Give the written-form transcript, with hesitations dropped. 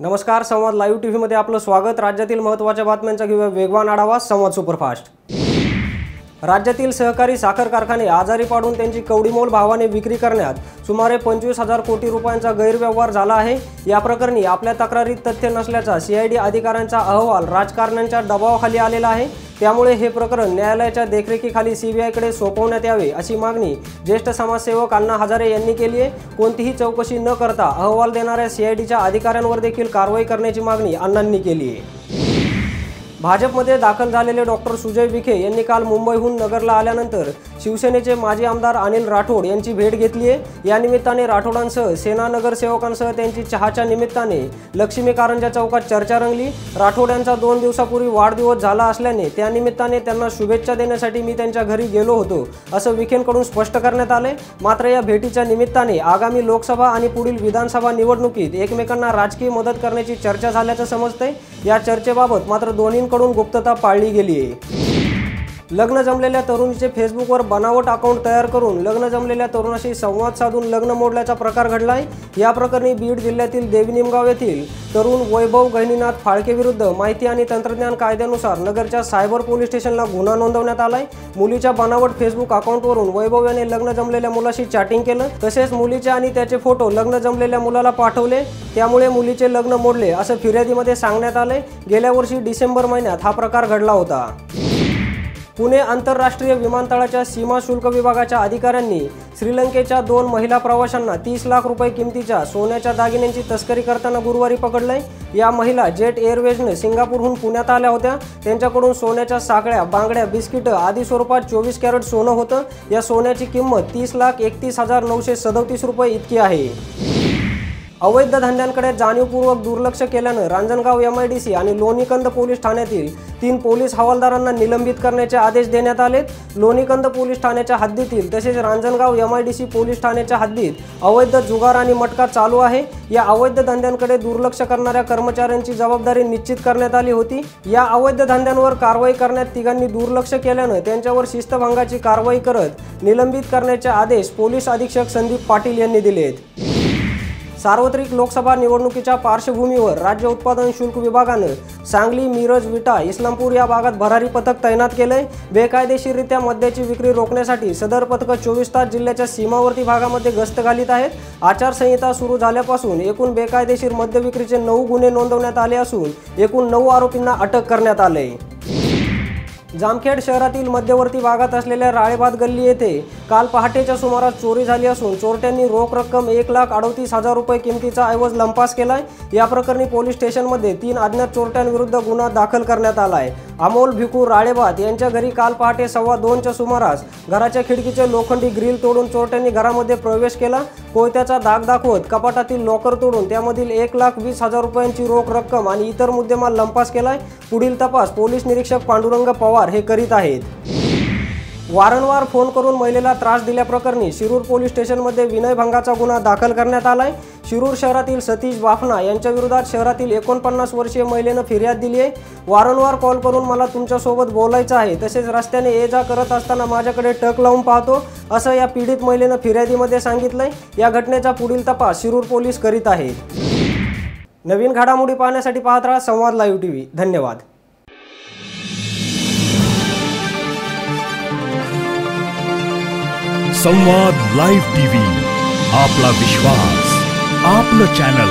नमस्कार, संवाद live TV मध्ये आपलं स्वागत। राज्यातील महत्त्वाच्या बातम्यांचा घेऊया वेगवान आढावा। संवाद सुपरफास्ट। राज्यातील सहकारी साखर कारखाने आजारी पाडून त्यांची कवडीमोल भावाने विक्री करण्यात सुमारे 25,000 कोटी रुपयांचा गैरव्यवहार झाला आहे। या प्रकरणी आपल्या तक्रारीत तथ्य नसल्याचा सीआयडी अधिकाऱ्यांचा अहवाल राजकारण्यांच्या दबावाखाली आलेला आहे। त्यामुळे हे प्रकरण न्यायालयाच्या देखरेखीखाली सीबीआयकडे सोपवण्यात यावे अशी मागणी ज्येष्ठ समाजसेवक अण्णा हजारे यांनी केली आहे। कोणतीही चौकशी न करता अहवाल देणाऱ्या सीआयडीच्या अधिकाऱ्यांवर देखील कारवाई करण्याची मागणी अण्णांनी केली आहे। भाजपमध्ये दाखल झालेले डॉक्टर सुजय विखे यांनी काल मुंबईहून नगरला आल्यानंतर शिवसेनेचे माजी आमदार अनिल राठोड यांची भेट घेतली आहे। या निमित्ताने राठोडांसह सेना नगरसेवकांसह त्यांची चहाच्या निमित्ताने लक्ष्मी कारंजा चौकात चर्चा रंगली। राठोड यांचा 2 दिवसापूर्वी वाढदिवस झाला असल्याने त्या निमित्ताने त्यांना शुभेच्छा देण्यासाठी मी त्यांच्या घरी गेलो होतो असं विखेंकडून स्पष्ट करण्यात आले। मात्र या भेटीच्या निमित्ताने आगामी लोकसभा आणि पुढील विधानसभा निवडणुकीत एकमेकांना राजकीय मदत करण्याची चर्चा झाल्याचं समजतंय। या चर्चेबाबत मात्र दोन्हींकडून गुप्तता पाळली गेली आहे। लग्न जमलेल्या तरुणीचे फेसबुकवर बनावट अकाउंट तयार करून लग्न जमलेल्या तरुणाशी संवाद साधून लग्न मोडल्याचा प्रकार घडलाय। या प्रकरणी बीड जिल्ह्यातील देवीनिमगाव येथील तरुण वैभव गहिनीनाथ फाळके विरुद्ध माहिती आणि तंत्रज्ञान कायद्यानुसार नगरच्या सायबर पोलीस स्टेशनला गुन्हा नोंदवण्यात आलाय। मुलीच्या बनावट फेसबुक अकाउंटवरून वैभव याने लग्न जमलेल्या मुलाशी चॅटिंग केलं, तसेच मुलीचे आणि त्याचे फोटो लग्न जमलेल्या मुलाला पाठवले। त्यामुळे मुलीचे लग्न मोडले असं फिर्यादीमध्ये सांगण्यात आले। गेल्या वर्षी डिसेंबर महिन्यात हा प्रकार घडला होता। पुणे आंतरराष्ट्रीय विमानतळाच्या सीमा शुल्क विभागाच्या अधिकाऱ्यांनी श्रीलंकेच्या 2 महिला प्रवाशांना 30 लाख रुपये किमतीच्या सोन्याच्या दागिन्यांची तस्करी करताना गुरुवारी पकडलंय। या महिला जेट एअरवेजने सिंगापूरहून पुण्यात आल्या होत्या। त्यांच्याकडून सोन्याच्या साखळ्या, बांगड्या, बिस्किटं आदी स्वरूपात 24 कॅरेट सोनं होतं। या सोन्याची किंमत 30,31,937 रुपये इतकी आहे। अवैध धंद्यांकडे जाणीवपूर्वक दुर्लक्ष केल्यानं रांजणगाव एमआयडीसी आणि लोणीकंद पोलीस ठाण्यातील 3 पोलीस हवालदारांना निलंबित करण्याचे आदेश देण्यात आलेत। लोणीकंद पोलीस ठाण्याच्या हद्दीतील तसेच रांजणगाव एमआयडीसी पोलीस ठाण्याच्या हद्दीत अवैध जुगार आणि मटका चालू आहे। या अवैध धंद्यांकडे दुर्लक्ष करणाऱ्या कर्मचाऱ्यांची जबाबदारी निश्चित करण्यात आली होती। या अवैध धंद्यांवर कारवाई करण्यात तिघांनी दुर्लक्ष केल्यानं त्यांच्यावर शिस्तभंगाची कारवाई करत निलंबित करण्याचे आदेश पोलीस अधीक्षक संदीप पाटील यांनी दिलेत। सार्वत्रिक लोकसभा निवडणुकीच्या पार्श्वभूमीवर राज्य उत्पादन शुल्क विभागानं सांगली, मिरज, विटा, इस्लामपूर या भागात भरारी पथक तैनात केलंय। बेकायदेशीररित्या मद्याची विक्री रोखण्यासाठी सदर पथक 24 तास जिल्ह्याच्या सीमावर्ती भागामध्ये गस्त घालीत आहेत। आचारसंहिता सुरू झाल्यापासून एकूण बेकायदेशीर मद्य विक्रीचे 9 गुन्हे नोंदवण्यात आले असून एकूण 9 आरोपींना अटक करण्यात आले। जामखेड शहरातील मध्यवर्ती भागात असलेल्या राळेभात गल्ली येथे काल पहाटेच्या सुमारास चोरी झाली असून चोरट्यांनी रोख रक्कम 1,38,000 रुपये किमतीचा ऐवज लंपास केलाय। या प्रकरणी पोलीस स्टेशनमध्ये 3 अज्ञात चोरट्यांविरुद्ध गुन्हा दाखल करण्यात आलाय। अमोल भिकू राळेभात यांच्या घरी काल पहाटे 2:15च्या सुमारास घराच्या खिडकीचे लोखंडी ग्रिल तोडून चोरट्यांनी घरामध्ये प्रवेश केला। कोयत्याचा दाग दाखवत कपाटातील लॉकर तोडून त्यामधील 1,20,000 रुपयांची रोख रक्कम आणि इतर मुद्देमाल लंपास केलाय। पुढील तपास पोलीस निरीक्षक पांडुरंग पवार हे करीत आहेत। वारंवार फोन करून महिलेला त्रास दिल्याप्रकरणी शिरूर पोलीस स्टेशनमध्ये विनयभंगाचा गुन्हा दाखल करण्यात आलाय। शिरूर शहरातील सतीश बाफना यांच्या विरोधात शहरातील 49 वर्षीय महिलेनं फिर्याद दिली आहे। वारंवार कॉल करून मला तुमच्यासोबत बोलायचं आहे, तसेच रस्त्याने ये जा करत असताना माझ्याकडे टक लावून पाहतो असं या पीडित महिलेनं फिर्यादीमध्ये सांगितलंय। या घटनेचा पुढील तपास शिरूर पोलीस करीत आहेत। नवीन घडामोडी पाहण्यासाठी पाहत राहा संवाद लाईव्ह टीव्ही। धन्यवाद। संवाद लाईव्ह टीव्ही, आपला विश्वास, आपलं चॅनल।